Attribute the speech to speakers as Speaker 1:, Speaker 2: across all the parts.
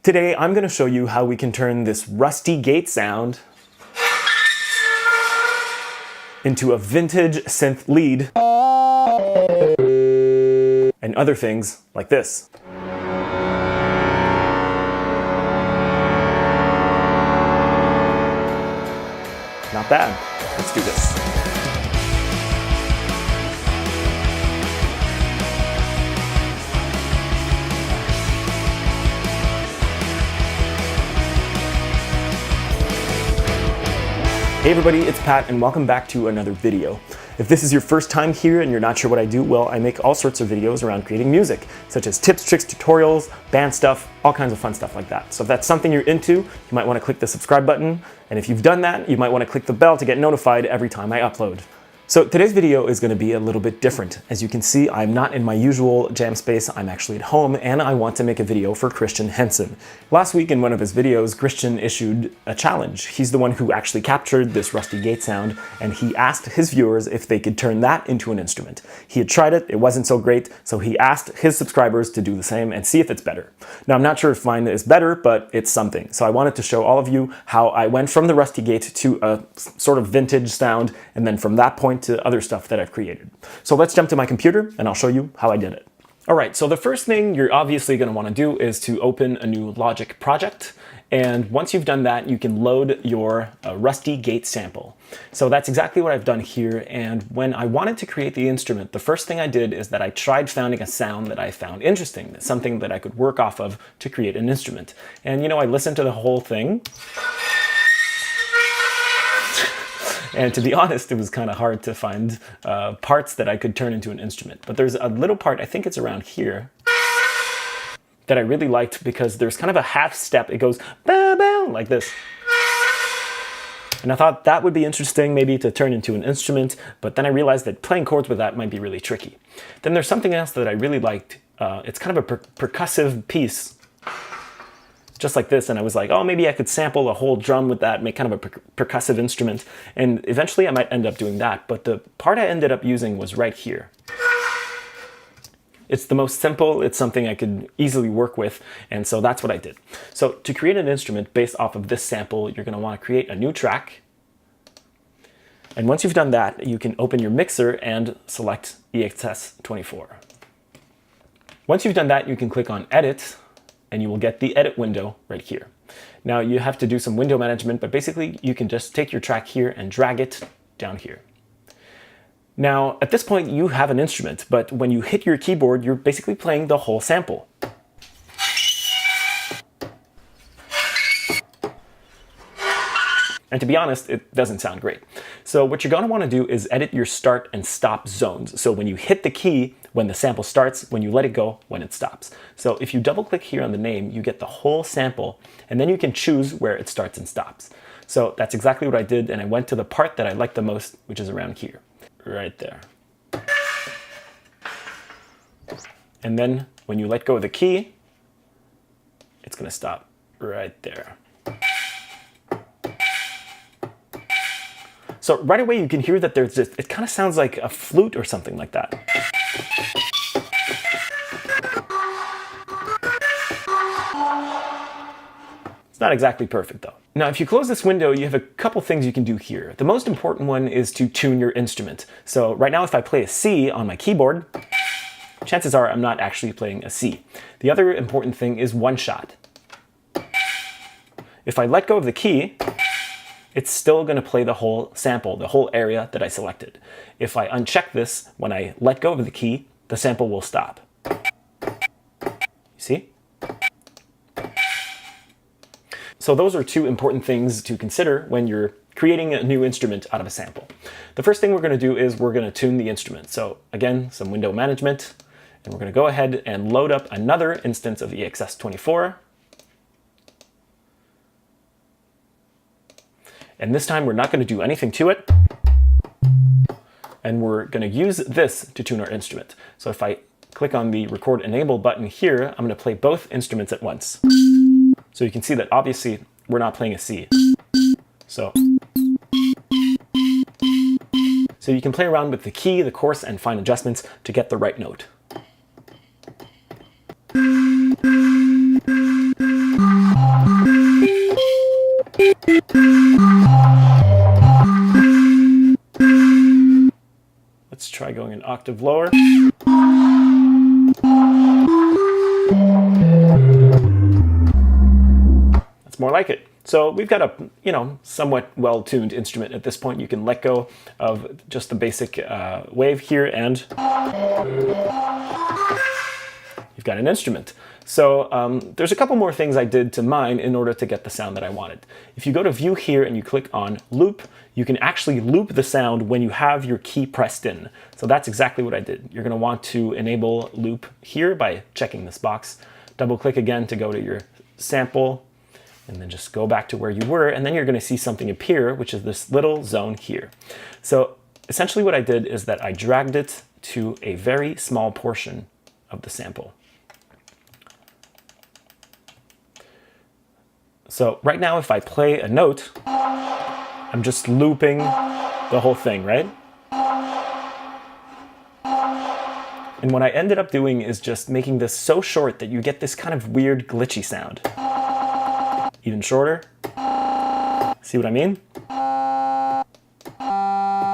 Speaker 1: Today I'm going to show you how we can turn this rusty gate sound into a vintage synth lead and other things like this. Not bad. Let's do this. Hey everybody, it's Pat and welcome back to another video. If this is your first time here and you're not sure what I do, well, I make all sorts of videos around creating music, such as tips, tricks, tutorials, band stuff, all kinds of fun stuff like that. So if that's something you're into, you might want to click the subscribe button. And if you've done that, you might want to click the bell to get notified every time I upload. So today's video is going to be a little bit different. As you can see, I'm not in my usual jam space, I'm actually at home, and I want to make a video for Christian Henson. Last week in one of his videos, Christian issued a challenge. He's the one who actually captured this rusty gate sound, and he asked his viewers if they could turn that into an instrument. He had tried it, it wasn't so great, so he asked his subscribers to do the same and see if it's better. Now I'm not sure if mine is better, but it's something. So I wanted to show all of you how I went from the rusty gate to a sort of vintage sound, and then from that point to other stuff that I've created. So let's jump to my computer and I'll show you how I did it. All right, so the first thing you're obviously going to want to do is to open a new Logic project. And once you've done that, you can load your rusty gate sample. So that's exactly what I've done here. And when I wanted to create the instrument, the first thing I did is that I tried finding a sound that I found interesting, something that I could work off of to create an instrument. And you know, I listened to the whole thing. And to be honest, it was kind of hard to find parts that I could turn into an instrument. But there's a little part, I think it's around here, that I really liked because there's kind of a half step. It goes bow, bow, like this. And I thought that would be interesting maybe to turn into an instrument, but then I realized that playing chords with that might be really tricky. Then there's something else that I really liked. It's kind of a percussive piece, just like this, and I was like, oh, maybe I could sample a whole drum with that, make kind of a percussive instrument, and eventually I might end up doing that, but the part I ended up using was right here. It's the most simple, it's something I could easily work with, and so that's what I did. So to create an instrument based off of this sample, you're going to want to create a new track, and once you've done that, you can open your mixer and select EXS24. Once you've done that, you can click on Edit, and you will get the edit window right here. Now you have to do some window management, but basically you can just take your track here and drag it down here. Now at this point you have an instrument, but when you hit your keyboard, you're basically playing the whole sample. And to be honest, it doesn't sound great. So what you're going to want to do is edit your start and stop zones. So when you hit the key, when the sample starts, when you let it go, when it stops. So if you double click here on the name, you get the whole sample, and then you can choose where it starts and stops. So that's exactly what I did, and I went to the part that I like the most, which is around here, right there. And then when you let go of the key, it's going to stop right there. So right away you can hear that there's just, it kind of sounds like a flute or something like that. It's not exactly perfect though. Now if you close this window, you have a couple things you can do here. The most important one is to tune your instrument. So right now if I play a C on my keyboard, chances are I'm not actually playing a C. The other important thing is one shot. If I let go of the key, it's still going to play the whole sample, the whole area that I selected. If I uncheck this, when I let go of the key, the sample will stop. You see? So those are two important things to consider when you're creating a new instrument out of a sample. The first thing we're going to do is we're going to tune the instrument. So again, some window management, and we're going to go ahead and load up another instance of EXS24. And this time we're not going to do anything to it. And we're going to use this to tune our instrument. So if I click on the Record Enable button here, I'm going to play both instruments at once. So you can see that obviously we're not playing a C. So you can play around with the key, the chorus, and fine adjustments to get the right note. octave lower. That's more like it. So we've got a, somewhat well-tuned instrument at this point. You can let go of just the basic wave here and you've got an instrument. So there's a couple more things I did to mine in order to get the sound that I wanted. If you go to View here and you click on Loop, you can actually loop the sound when you have your key pressed in. So that's exactly what I did. You're going to want to enable loop here by checking this box. Double click again to go to your sample, and then just go back to where you were, and then you're going to see something appear, which is this little zone here. So essentially what I did is that I dragged it to a very small portion of the sample. So right now, if I play a note, I'm just looping the whole thing, right? And what I ended up doing is just making this so short that you get this kind of weird glitchy sound. Even shorter. See what I mean?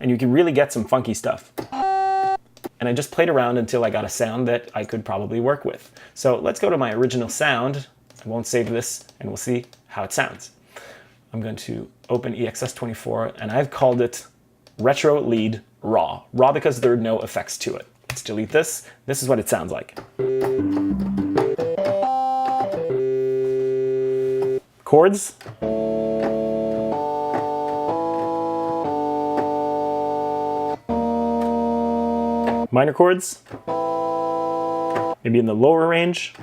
Speaker 1: And you can really get some funky stuff. And I just played around until I got a sound that I could probably work with. So let's go to my original sound. I won't save this, and we'll see how it sounds. I'm going to open EXS24, and I've called it Retro Lead Raw. Raw because there are no effects to it. Let's delete this. This is what it sounds like. Chords. Minor chords. Maybe in the lower range.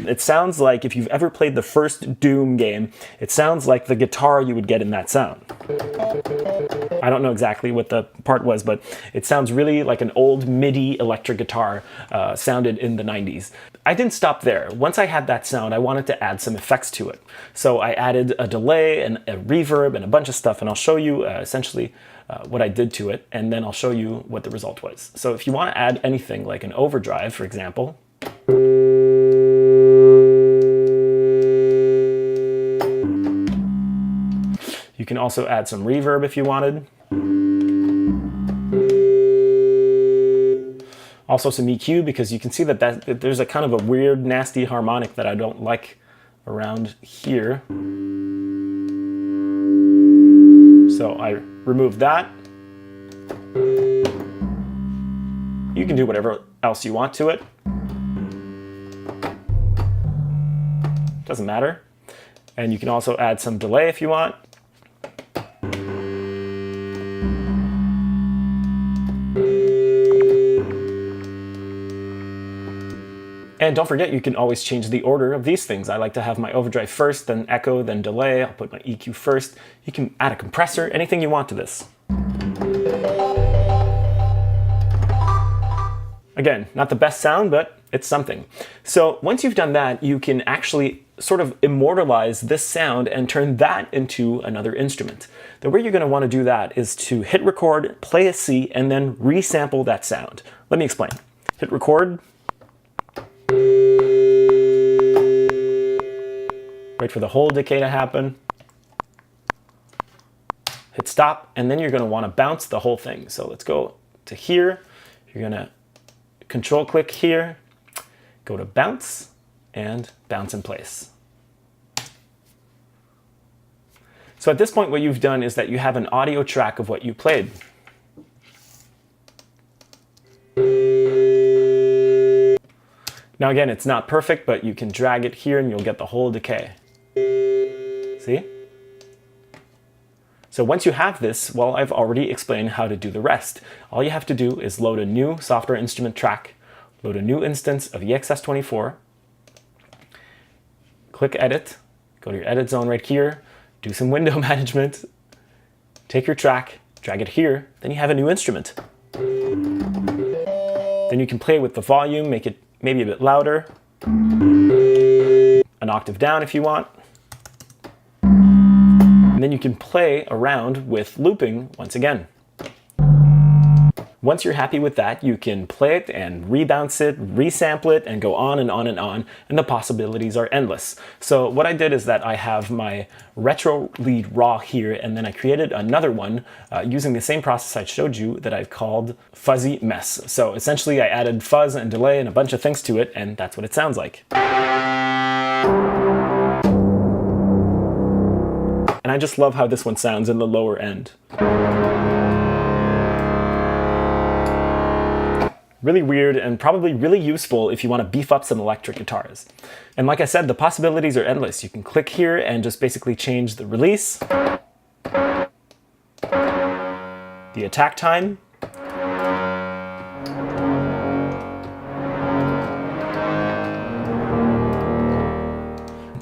Speaker 1: It sounds like, if you've ever played the first Doom game, it sounds like the guitar you would get in that sound. I don't know exactly what the part was, but it sounds really like an old MIDI electric guitar sounded in the 90s. I didn't stop there. Once I had that sound, I wanted to add some effects to it. So I added a delay and a reverb and a bunch of stuff, and I'll show you essentially what I did to it, and then I'll show you what the result was. So if you want to add anything like an overdrive, for example, you can also add some reverb if you wanted. Also some EQ, because you can see that there's a kind of a weird, nasty harmonic that I don't like around here. So I removed that. You can do whatever else you want to it. Doesn't matter. And you can also add some delay if you want. And don't forget, you can always change the order of these things. I like to have my overdrive first, then echo, then delay. I'll put my EQ first. You can add a compressor, anything you want to this. Again, not the best sound, but it's something. So once you've done that, you can actually sort of immortalize this sound and turn that into another instrument. The way you're going to want to do that is to hit record, play a C, and then resample that sound. Let me explain. Hit record. Wait for the whole decay to happen. Hit stop, and then you're going to want to bounce the whole thing. So let's go to here. You're going to control click here, go to bounce, and bounce in place. So at this point, what you've done is that you have an audio track of what you played. Now again, it's not perfect, but you can drag it here and you'll get the whole decay. See? So once you have this, well, I've already explained how to do the rest. All you have to do is load a new software instrument track, load a new instance of EXS24, click Edit, go to your Edit zone right here, do some window management, take your track, drag it here, then you have a new instrument. Then you can play with the volume, make it maybe a bit louder, an octave down if you want. And then you can play around with looping once again. Once you're happy with that, you can play it and rebounce it, resample it, and go on and on and on, and the possibilities are endless. So what I did is that I have my retro lead raw here, and then I created another one using the same process I showed you that I've called Fuzzy Mess. So essentially I added fuzz and delay and a bunch of things to it, and that's what it sounds like. And I just love how this one sounds in the lower end. Really weird and probably really useful if you want to beef up some electric guitars. And like I said, the possibilities are endless. You can click here and just basically change the release, the attack time,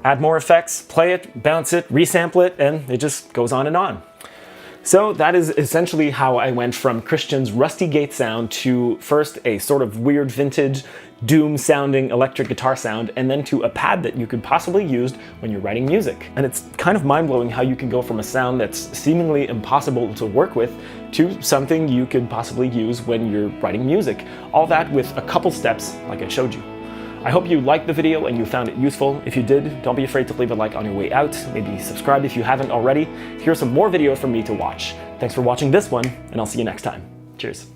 Speaker 1: add more effects, play it, bounce it, resample it, and it just goes on and on. So that is essentially how I went from Christian's rusty gate sound to first a sort of weird vintage doom sounding electric guitar sound, and then to a pad that you could possibly use when you're writing music. And it's kind of mind-blowing how you can go from a sound that's seemingly impossible to work with to something you could possibly use when you're writing music. All that with a couple steps like I showed you. I hope you liked the video and you found it useful. If you did, don't be afraid to leave a like on your way out. Maybe subscribe if you haven't already. Here's some more videos from me to watch. Thanks for watching this one, and I'll see you next time. Cheers.